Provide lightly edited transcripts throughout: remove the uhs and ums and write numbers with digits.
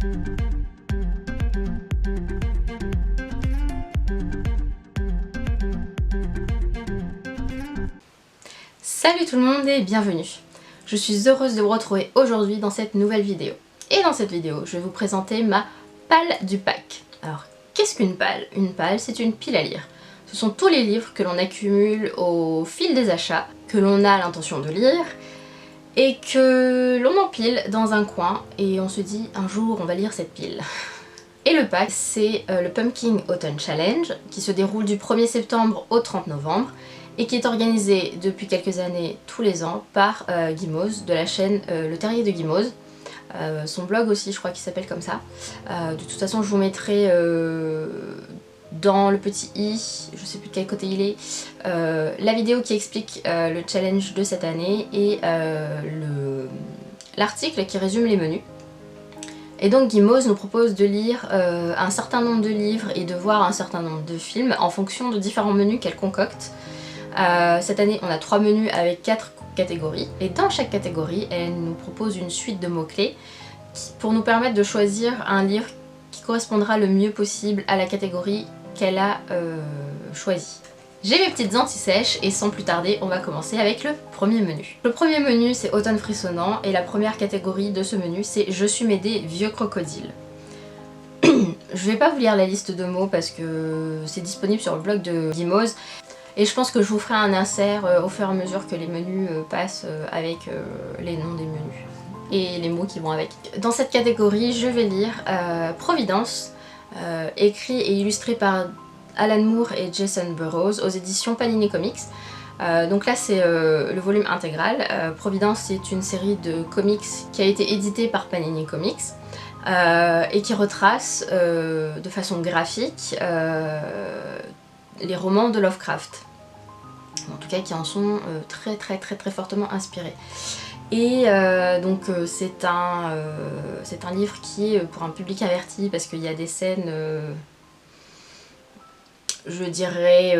Salut tout le monde et bienvenue. Je suis heureuse de vous retrouver aujourd'hui dans cette nouvelle vidéo. Et dans cette vidéo, je vais vous présenter ma palle du pack. Alors, qu'est-ce qu'une palle? Une palle, c'est une pile à lire. Ce sont tous les livres que l'on accumule au fil des achats, que l'on a l'intention de lire, et que l'on empile dans un coin, et on se dit un jour on va lire cette pile. Et le pack, c'est le Pumpkin Autumn Challenge, qui se déroule du 1er septembre au 30 novembre, et qui est organisé depuis quelques années tous les ans par Guimauze de la chaîne Le Terrier de Guimauze. Son blog aussi, je crois qu'il s'appelle comme ça. De toute façon, je vous mettrai dans le petit i, je sais plus de quel côté il est, la vidéo qui explique le challenge de cette année et l'article qui résume les menus. Et donc Guimauze nous propose de lire un certain nombre de livres et de voir un certain nombre de films en fonction de différents menus qu'elle concocte. Cette année on a 3 menus avec 4 catégories et dans chaque catégorie elle nous propose une suite de mots-clés pour nous permettre de choisir un livre qui correspondra le mieux possible à la catégorie qu'elle a choisie. J'ai mes petites anti-sèches et sans plus tarder on va commencer avec le premier menu. Le premier menu c'est Automne frissonnant et la première catégorie de ce menu c'est Je suis Médée, vieux crocodile. Je vais pas vous lire la liste de mots parce que c'est disponible sur le blog de Guimauze. Et je pense que je vous ferai un insert au fur et à mesure que les menus passent avec les noms des menus et les mots qui vont avec. Dans cette catégorie, je vais lire Providence, écrit et illustré par Alan Moore et Jason Burrows aux éditions Panini Comics. Donc là c'est le volume intégral. Providence c'est une série de comics qui a été éditée par Panini Comics et qui retrace de façon graphique les romans de Lovecraft. En tout cas qui en sont très fortement inspirés. Et donc c'est un livre qui est pour un public averti parce qu'il y a des scènes, je dirais,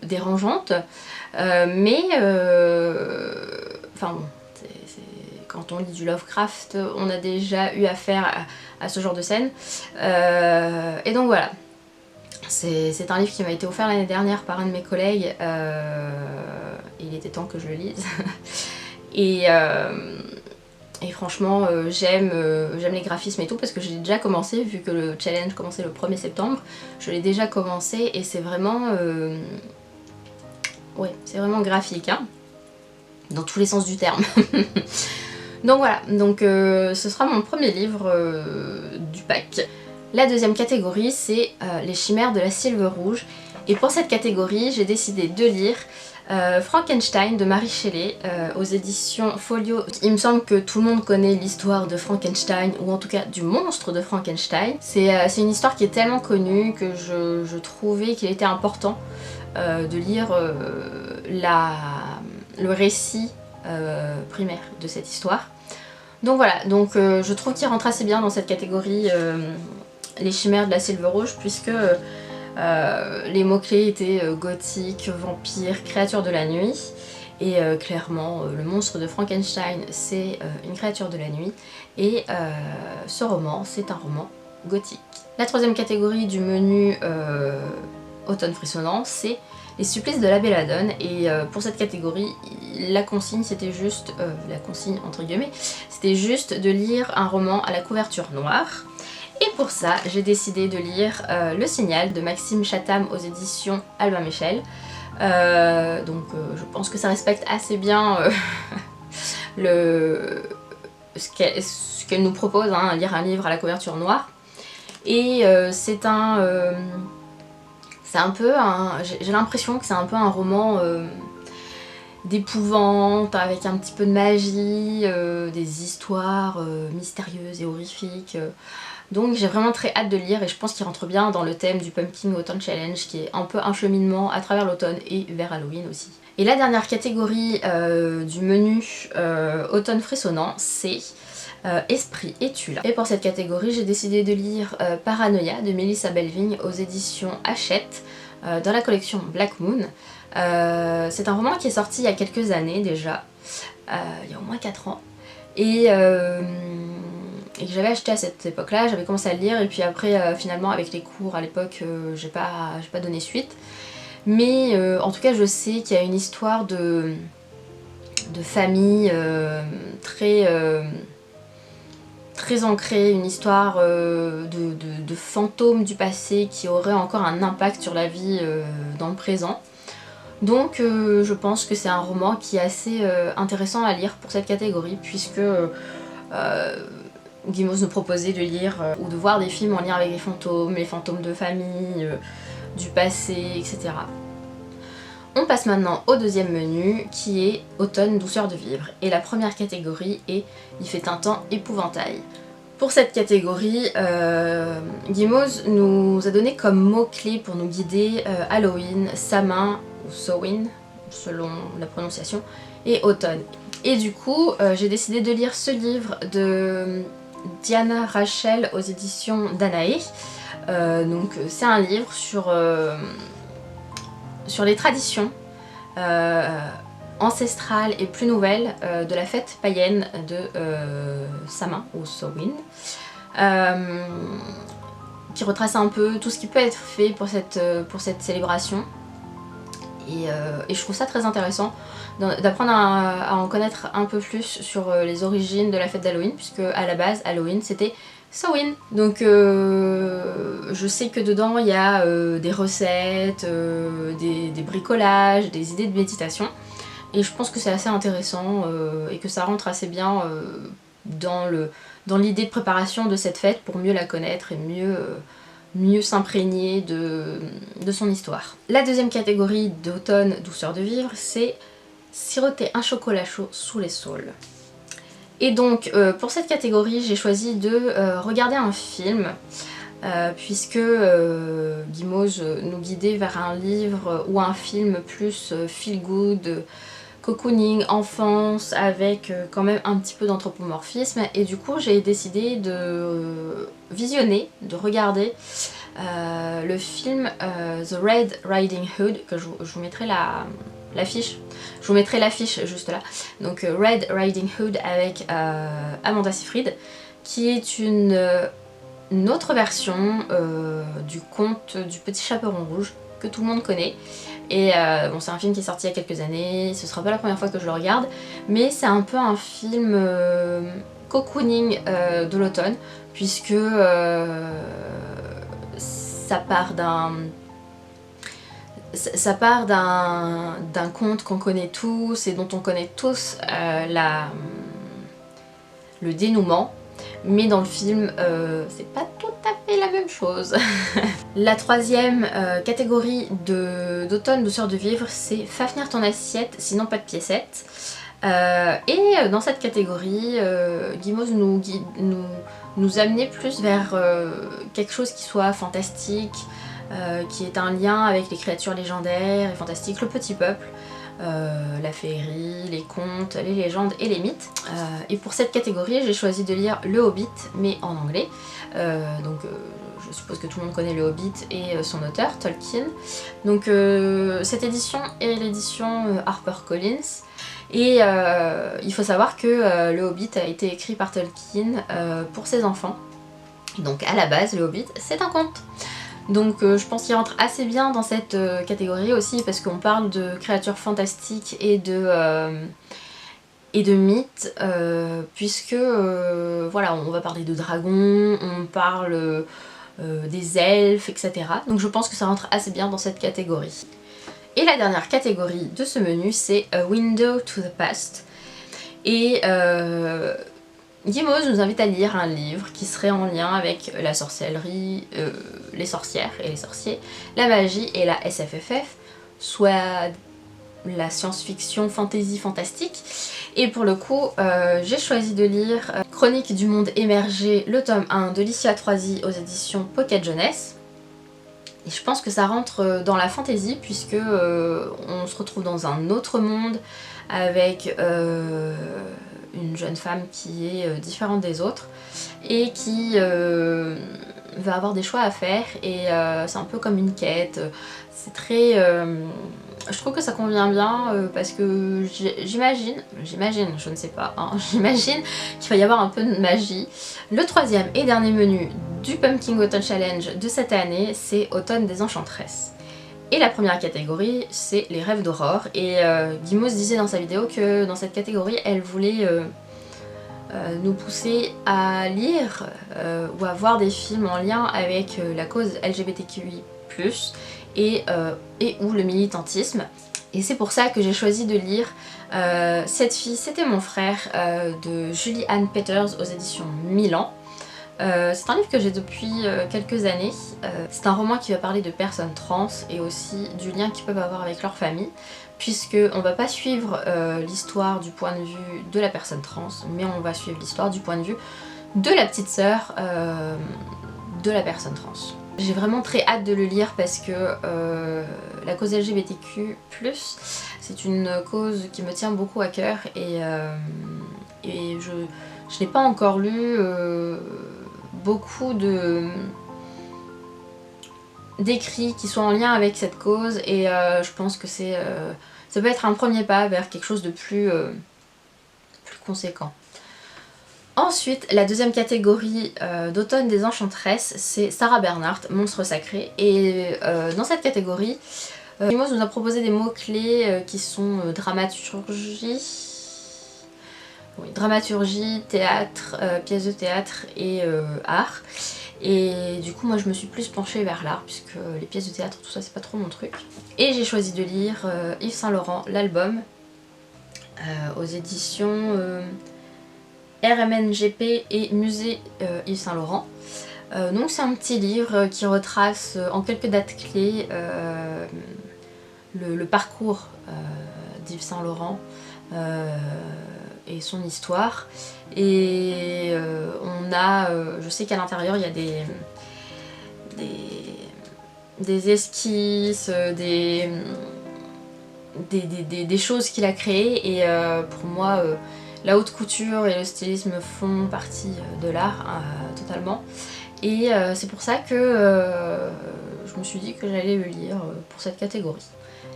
dérangeantes, mais enfin bon, quand on lit du Lovecraft, on a déjà eu affaire à ce genre de scène. Et donc voilà. C'est un livre qui m'a été offert l'année dernière par un de mes collègues. Il était temps que je le lise. et franchement, j'aime les graphismes et tout parce que j'ai déjà commencé, vu que le challenge commençait le 1er septembre. Je l'ai déjà commencé et c'est vraiment... ouais, c'est vraiment graphique, hein, dans tous les sens du terme. Donc voilà, donc ce sera mon premier livre du pack. La deuxième catégorie c'est Les chimères de la Sylve rouge. Et pour cette catégorie j'ai décidé de lire Frankenstein de Mary Shelley aux éditions Folio. Il me semble que tout le monde connaît l'histoire de Frankenstein, ou en tout cas du monstre de Frankenstein. C'est une histoire qui est tellement connue que je trouvais qu'il était important de lire le récit primaire de cette histoire. Donc voilà, donc je trouve qu'il rentre assez bien dans cette catégorie les chimères de la Sylve rouge, puisque les mots-clés étaient gothique, vampire, créature de la nuit. Et clairement, le monstre de Frankenstein, c'est une créature de la nuit. Et ce roman, c'est un roman gothique. La troisième catégorie du menu Automne frissonnant, c'est Les supplices de la Belladone. Et pour cette catégorie, la consigne c'était juste, la consigne entre guillemets, c'était juste de lire un roman à la couverture noire. Et pour ça, j'ai décidé de lire Le Signal de Maxime Chatham aux éditions Albin Michel. Donc je pense que ça respecte assez bien ce qu'elle nous propose, hein, lire un livre à la couverture noire. Et c'est un peu un... J'ai l'impression que c'est un peu un roman d'épouvante, avec un petit peu de magie, des histoires mystérieuses et horrifiques. Donc j'ai vraiment très hâte de lire et je pense qu'il rentre bien dans le thème du Pumpkin Autumn Challenge qui est un peu un cheminement à travers l'automne et vers Halloween aussi. Et la dernière catégorie du menu Automne frissonnant, c'est Esprit et Tula. Et pour cette catégorie, j'ai décidé de lire Paranoia de Melissa Belvigne aux éditions Hachette dans la collection Black Moon. C'est un roman qui est sorti il y a quelques années déjà, il y a au moins 4 ans. et que j'avais acheté à cette époque-là. J'avais commencé à le lire et puis après finalement avec les cours à l'époque j'ai pas donné suite. Mais en tout cas je sais qu'il y a une histoire de famille très ancrée, une histoire de fantômes du passé qui aurait encore un impact sur la vie dans le présent. Donc je pense que c'est un roman qui est assez intéressant à lire pour cette catégorie puisque Guimauve nous proposait de lire ou de voir des films en lien avec les fantômes de famille, du passé, etc. On passe maintenant au deuxième menu qui est Automne, douceur de vivre. Et la première catégorie est Il fait un temps épouvantail. Pour cette catégorie, Guimauve nous a donné comme mot-clé pour nous guider Halloween, Samhain ou Samhain selon la prononciation, et automne. Et du coup, j'ai décidé de lire ce livre de Diana Rachel aux éditions Danaé. Donc c'est un livre sur les traditions ancestrales et plus nouvelles de la fête païenne de Samhain ou Samhain, qui retrace un peu tout ce qui peut être fait pour cette célébration. Et je trouve ça très intéressant d'apprendre à en connaître un peu plus sur les origines de la fête d'Halloween, puisque à la base Halloween c'était Samhain. Donc je sais que dedans il y a des recettes, des bricolages, des idées de méditation, et je pense que c'est assez intéressant et que ça rentre assez bien dans l'idée de préparation de cette fête pour mieux la connaître et mieux s'imprégner de son histoire. La deuxième catégorie d'automne douceur de vivre, c'est siroter un chocolat chaud sous les saules. Et donc pour cette catégorie j'ai choisi de regarder un film puisque Guimauve nous guidait vers un livre ou un film plus feel good, cocooning, enfance, avec quand même un petit peu d'anthropomorphisme, et du coup j'ai décidé de regarder le film The Red Riding Hood, que je vous mettrai l'affiche. Je vous mettrai l'affiche juste là. Donc Red Riding Hood avec Amanda Seyfried, qui est une autre version du conte du Petit Chaperon Rouge que tout le monde connaît. Et bon, c'est un film qui est sorti il y a quelques années, ce sera pas la première fois que je le regarde, mais c'est un peu un film cocooning de l'automne, puisque ça part d'un conte qu'on connaît tous et dont on connaît tous le dénouement, mais dans le film c'est pas tout à fait la même chose. La troisième catégorie d'automne douceur de vivre, c'est Fafnir ton assiette, sinon pas de piécettes. Et dans cette catégorie, Guimauve nous amenait plus vers quelque chose qui soit fantastique, qui est un lien avec les créatures légendaires et fantastiques, le petit peuple, la féerie, les contes, les légendes et les mythes. Et pour cette catégorie, j'ai choisi de lire Le Hobbit, mais en anglais. Donc je suppose que tout le monde connaît Le Hobbit et son auteur, Tolkien. Donc cette édition est l'édition HarperCollins. Et il faut savoir que Le Hobbit a été écrit par Tolkien pour ses enfants. Donc à la base, Le Hobbit, c'est un conte. Donc je pense qu'il rentre assez bien dans cette catégorie aussi, parce qu'on parle de créatures fantastiques et de mythes, puisque voilà, on va parler de dragons, on parle des elfes, etc. Donc je pense que ça rentre assez bien dans cette catégorie. Et la dernière catégorie de ce menu, c'est A Window to the Past. Et Guimauve nous invite à lire un livre qui serait en lien avec la sorcellerie, les sorcières et les sorciers, la magie et la SFFF, soit la science-fiction, fantasy, fantastique. Et pour le coup, j'ai choisi de lire Chronique du monde émergé, le tome 1 de Licia Troisi aux éditions Pocket Jeunesse. Et je pense que ça rentre dans la fantasy, puisque on se retrouve dans un autre monde avec une jeune femme qui est différente des autres et qui va avoir des choix à faire, et c'est un peu comme une quête. C'est très Je trouve que ça convient bien parce que j'imagine, je ne sais pas, hein, j'imagine qu'il va y avoir un peu de magie. Le troisième et dernier menu du Pumpkin Autumn Challenge de cette année, c'est Automne des Enchanteresses. Et la première catégorie, c'est les rêves d'Aurore. Et Guimauve disait dans sa vidéo que dans cette catégorie, elle voulait nous pousser à lire ou à voir des films en lien avec la cause LGBTQI+, et ou le militantisme. Et c'est pour ça que j'ai choisi de lire Cette fille, c'était mon frère de Julie Anne Peters aux éditions Milan. C'est un livre que j'ai depuis quelques années. C'est un roman qui va parler de personnes trans et aussi du lien qu'ils peuvent avoir avec leur famille, puisque on va pas suivre l'histoire du point de vue de la personne trans, mais on va suivre l'histoire du point de vue de la petite sœur de la personne trans. J'ai vraiment très hâte de le lire parce que la cause LGBTQ+, c'est une cause qui me tient beaucoup à cœur et je n'ai pas encore lu beaucoup d'écrits qui sont en lien avec cette cause et je pense que ça peut être un premier pas vers quelque chose de plus conséquent. Ensuite, la deuxième catégorie d'automne des enchanteresses, c'est Sarah Bernhardt, Monstre sacré. Et dans cette catégorie, Guimauve nous a proposé des mots-clés qui sont dramaturgie, théâtre, pièce de théâtre et art. Et du coup moi je me suis plus penchée vers l'art puisque les pièces de théâtre tout ça c'est pas trop mon truc. Et j'ai choisi de lire Yves Saint Laurent, l'album, aux éditions RMNGP et Musée Yves Saint Laurent. Donc c'est un petit livre qui retrace en quelques dates clés le parcours d'Yves Saint Laurent et son histoire. Et on a, je sais qu'à l'intérieur il y a des esquisses, des choses qu'il a créées et pour moi la haute couture et le stylisme font partie de l'art totalement. Et c'est pour ça que je me suis dit que j'allais le lire pour cette catégorie.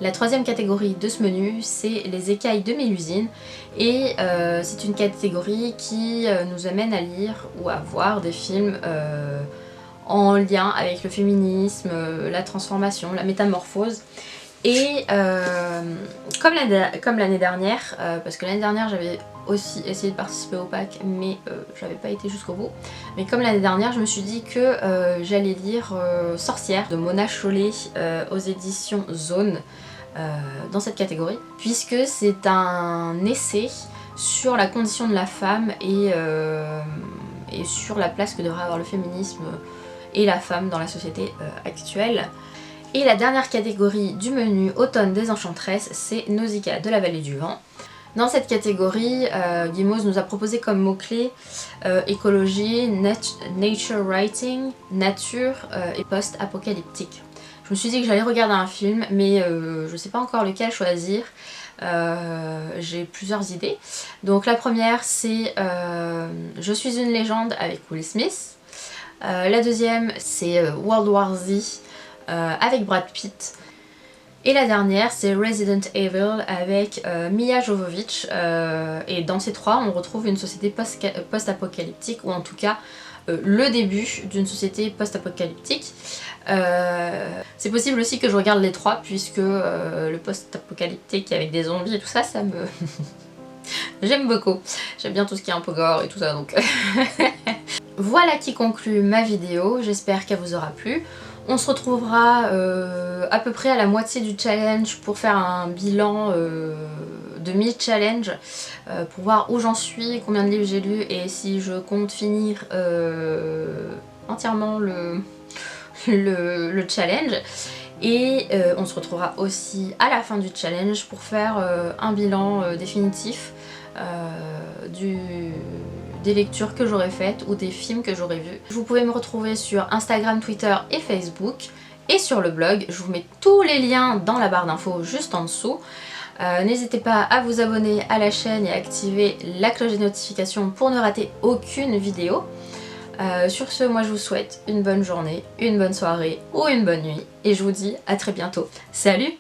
La troisième catégorie de ce menu, c'est les écailles de Mélusine et c'est une catégorie qui nous amène à lire ou à voir des films en lien avec le féminisme, la transformation, la métamorphose. Et comme l'année dernière, parce que l'année dernière j'avais aussi essayé de participer au pack mais j'avais pas été jusqu'au bout, mais comme l'année dernière je me suis dit que j'allais lire Sorcière de Mona Chollet aux éditions Zone dans cette catégorie, puisque c'est un essai sur la condition de la femme et sur la place que devrait avoir le féminisme et la femme dans la société actuelle. Et la dernière catégorie du menu Automne des Enchanteresses, c'est Nausicaa de la Vallée du Vent. Dans cette catégorie, Guimauve nous a proposé comme mots-clés écologie, nature writing, nature et post-apocalyptique. Je me suis dit que j'allais regarder un film, mais je ne sais pas encore lequel choisir. J'ai plusieurs idées. Donc la première c'est Je suis une légende avec Will Smith. La deuxième c'est World War Z avec Brad Pitt. Et la dernière c'est Resident Evil avec Milla Jovovich. Et dans ces trois on retrouve une société post-apocalyptique, ou en tout cas le début d'une société post-apocalyptique. C'est possible aussi que je regarde les trois puisque le post-apocalyptique avec des zombies et tout ça, ça me... J'aime beaucoup. J'aime bien tout ce qui est un peu gore et tout ça donc... Voilà qui conclut ma vidéo, j'espère qu'elle vous aura plu. On se retrouvera à peu près à la moitié du challenge pour faire un bilan de mi-challenge pour voir où j'en suis, combien de livres j'ai lu et si je compte finir entièrement le challenge. Et on se retrouvera aussi à la fin du challenge pour faire un bilan définitif des lectures que j'aurais faites ou des films que j'aurais vus. Vous pouvez me retrouver sur Instagram, Twitter et Facebook et sur le blog. Je vous mets tous les liens dans la barre d'infos juste en dessous. N'hésitez pas à vous abonner à la chaîne et à activer la cloche des notifications pour ne rater aucune vidéo. Sur ce, moi je vous souhaite une bonne journée, une bonne soirée ou une bonne nuit et je vous dis à très bientôt. Salut!